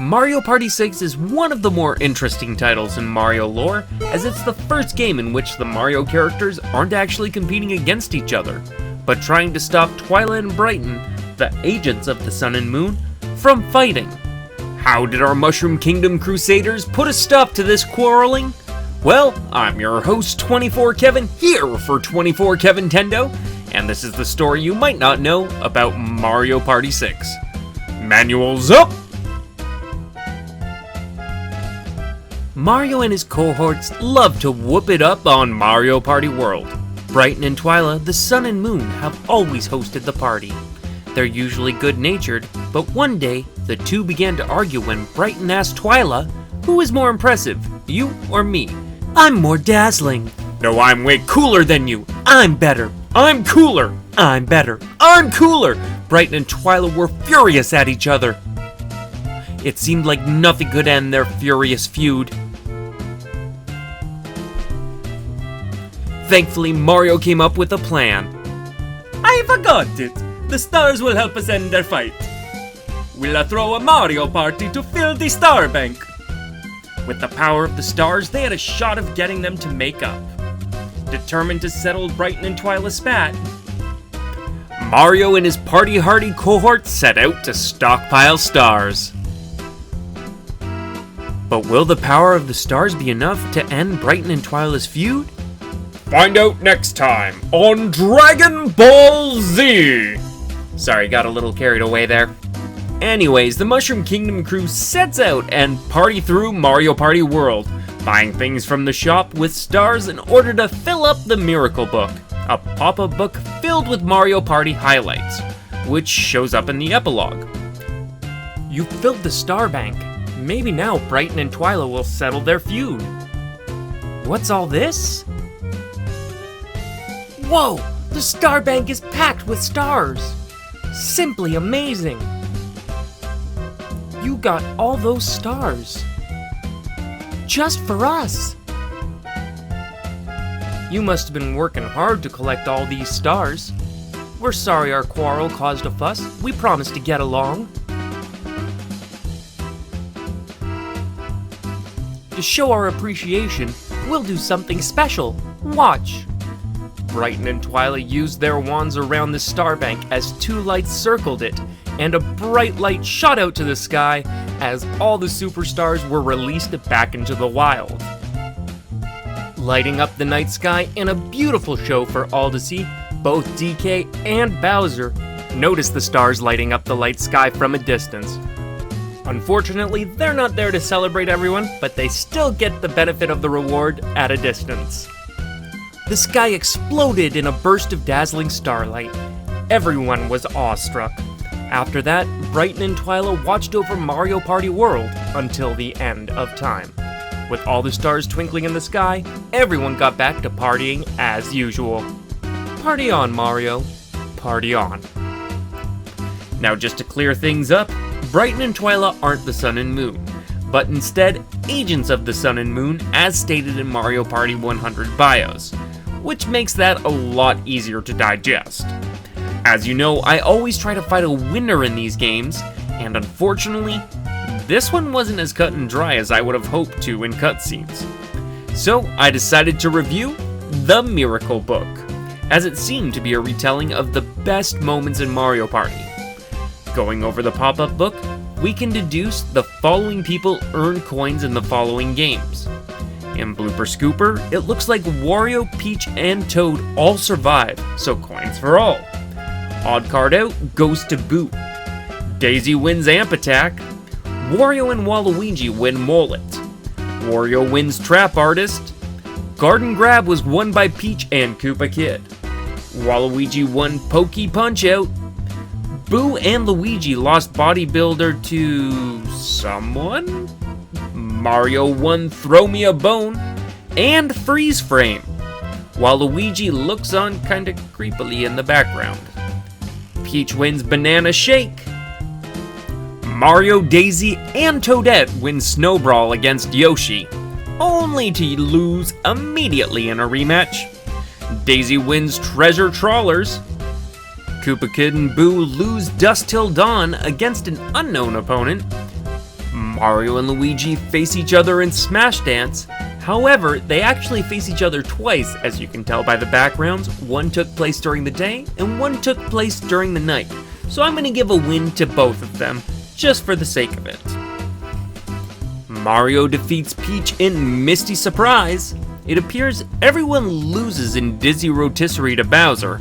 Mario Party 6 is one of the more interesting titles in Mario lore, as it's the first game in which the Mario characters aren't actually competing against each other, but trying to stop Twila and Brighton, the agents of the Sun and Moon, from fighting. How did our Mushroom Kingdom Crusaders put a stop to this quarreling? Well, I'm your host 24Kevin, here for 24Kevintendo, and this is the story you might not know about Mario Party 6. Manuals up! Mario and his cohorts love to whoop it up on Mario Party World. Brighton and Twila, the Sun and Moon, have always hosted the party. They're usually good-natured, but one day, the two began to argue when Brighton asked Twila, "Who is more impressive, you or me?" "I'm more dazzling." "No, I'm way cooler than you." "I'm better." "I'm cooler." "I'm better." "I'm cooler." Brighton and Twila were furious at each other. It seemed like nothing could end their furious feud. Thankfully, Mario came up with a plan. "I forgot it. The stars will help us end their fight. We'll throw a Mario Party to fill the star bank." With the power of the stars, they had a shot of getting them to make up. Determined to settle Brighton and Twila's spat, Mario and his party-hardy cohort set out to stockpile stars. But will the power of the stars be enough to end Brighton and Twila's feud? Find out next time on Dragon Ball Z! Sorry, got a little carried away there. Anyways, the Mushroom Kingdom crew sets out and party through Mario Party World, buying things from the shop with stars in order to fill up the Miracle Book, a pop-up book filled with Mario Party highlights, which shows up in the epilogue. You filled the star bank. Maybe now Brighton and Twila will settle their feud. What's all this? Whoa! The star bank is packed with stars! Simply amazing! You got all those stars. Just for us! You must have been working hard to collect all these stars. We're sorry our quarrel caused a fuss. We promise to get along. To show our appreciation, we'll do something special. Watch! Brighton and Twila used their wands around the star bank as two lights circled it, and a bright light shot out to the sky as all the superstars were released back into the wild. Lighting up the night sky in a beautiful show for all to see, both DK and Bowser noticed the stars lighting up the light sky from a distance. Unfortunately, they're not there to celebrate everyone, but they still get the benefit of the reward at a distance. The sky exploded in a burst of dazzling starlight. Everyone was awestruck. After that, Brighton and Twila watched over Mario Party World until the end of time. With all the stars twinkling in the sky, everyone got back to partying as usual. Party on, Mario. Party on. Now, just to clear things up, Brighton and Twila aren't the Sun and Moon, but instead agents of the Sun and Moon as stated in Mario Party 100 BIOS, which makes that a lot easier to digest. As you know, I always try to find a winner in these games, and unfortunately, this one wasn't as cut and dry as I would have hoped to in cutscenes. So I decided to review The Miracle Book, as it seemed to be a retelling of the best moments in Mario Party. Going over the pop-up book, we can deduce the following people earn coins in the following games. In Blooper Scooper, it looks like Wario, Peach, and Toad all survive, so coins for all. Odd card out goes to Boot. Daisy wins Amp Attack. Wario and Waluigi win Mullet. Wario wins Trap Artist. Garden Grab was won by Peach and Koopa Kid. Waluigi won Pokey Punch Out. Boo and Luigi lost Bodybuilder to someone? Mario won Throw Me a Bone and Freeze Frame, while Luigi looks on kinda creepily in the background. Peach wins Banana Shake. Mario, Daisy, and Toadette win Snow Brawl against Yoshi, only to lose immediately in a rematch. Daisy wins Treasure Trawlers. Koopa Kid and Boo lose Dust Till Dawn against an unknown opponent. Mario and Luigi face each other in Smash Dance. However, they actually face each other twice, as you can tell by the backgrounds. One took place during the day, and one took place during the night. So I'm going to give a win to both of them, just for the sake of it. Mario defeats Peach in Misty Surprise. It appears everyone loses in Dizzy Rotisserie to Bowser.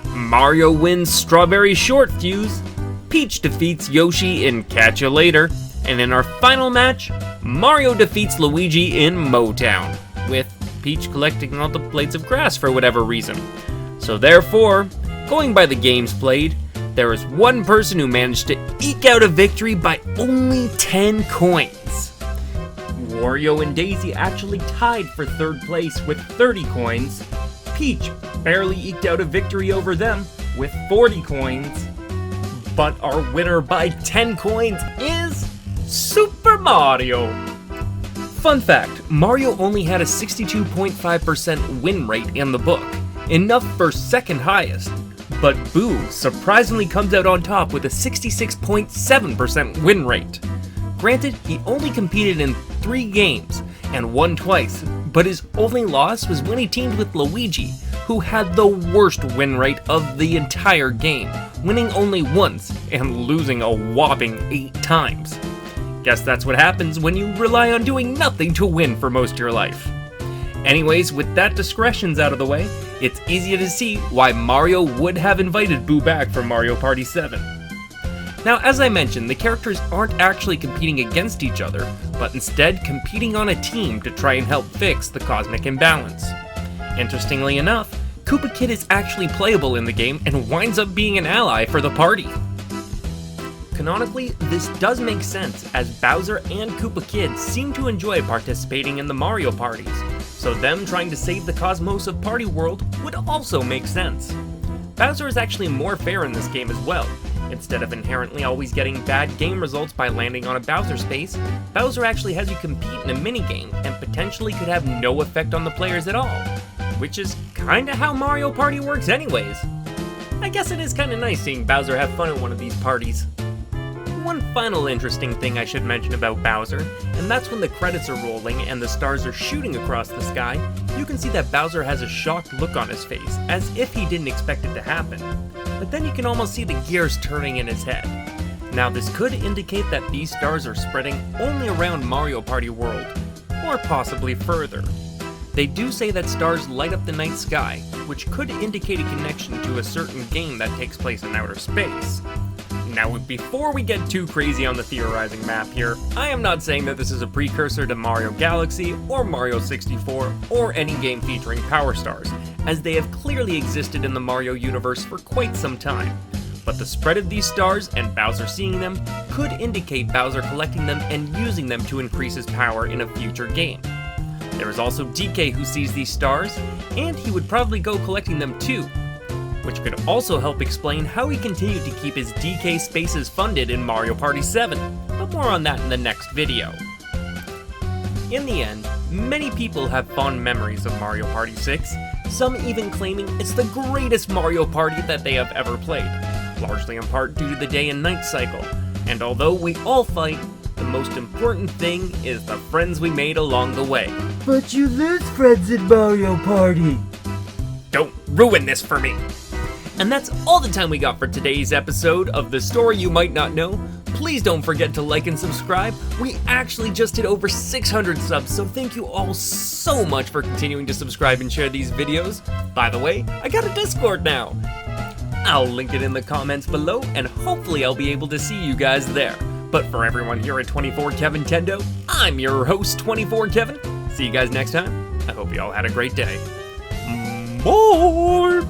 Mario wins Strawberry Short Fuse. Peach defeats Yoshi in Catch Ya Later. And in our final match, Mario defeats Luigi in Motown, with Peach collecting all the blades of grass for whatever reason. So therefore, going by the games played, there is one person who managed to eke out a victory by only 10 coins. Wario and Daisy actually tied for third place with 30 coins. Peach barely eked out a victory over them with 40 coins. But our winner by 10 coins is Super Mario! Fun fact, Mario only had a 62.5% win rate in the book, enough for second highest, but Boo surprisingly comes out on top with a 66.7% win rate. Granted, he only competed in 3 games and won twice, but his only loss was when he teamed with Luigi, who had the worst win rate of the entire game, winning only once and losing a whopping 8 times. Guess that's what happens when you rely on doing nothing to win for most of your life. Anyways, with that discretions out of the way, it's easier to see why Mario would have invited Boo back for Mario Party 7. Now, as I mentioned, the characters aren't actually competing against each other, but instead competing on a team to try and help fix the cosmic imbalance. Interestingly enough, Koopa Kid is actually playable in the game and winds up being an ally for the party. Canonically, this does make sense, as Bowser and Koopa Kid seem to enjoy participating in the Mario parties, so them trying to save the cosmos of Party World would also make sense. Bowser is actually more fair in this game as well. Instead of inherently always getting bad game results by landing on a Bowser space, Bowser actually has you compete in a minigame and potentially could have no effect on the players at all, which is kinda how Mario Party works anyways. I guess it is kinda nice seeing Bowser have fun at one of these parties. One final interesting thing I should mention about Bowser, and that's when the credits are rolling and the stars are shooting across the sky, you can see that Bowser has a shocked look on his face, as if he didn't expect it to happen. But then you can almost see the gears turning in his head. Now this could indicate that these stars are spreading only around Mario Party World, or possibly further. They do say that stars light up the night sky, which could indicate a connection to a certain game that takes place in outer space. Now, before we get too crazy on the theorizing map here, I am not saying that this is a precursor to Mario Galaxy or Mario 64 or any game featuring Power Stars, as they have clearly existed in the Mario universe for quite some time. But the spread of these stars and Bowser seeing them could indicate Bowser collecting them and using them to increase his power in a future game. There is also DK who sees these stars, and he would probably go collecting them too, which could also help explain how he continued to keep his DK spaces funded in Mario Party 7, but more on that in the next video. In the end, many people have fond memories of Mario Party 6, some even claiming it's the greatest Mario Party that they have ever played, largely in part due to the day and night cycle. And although we all fight, the most important thing is the friends we made along the way. But you lose friends in Mario Party! Don't ruin this for me! And that's all the time we got for today's episode of The Story You Might Not Know. Please don't forget to like and subscribe. We actually just hit over 600 subs, so thank you all so much for continuing to subscribe and share these videos. By the way, I got a Discord now. I'll link it in the comments below, and hopefully I'll be able to see you guys there. But for everyone here at 24KevinTendo, I'm your host, 24Kevin. See you guys next time. I hope you all had a great day. Bye!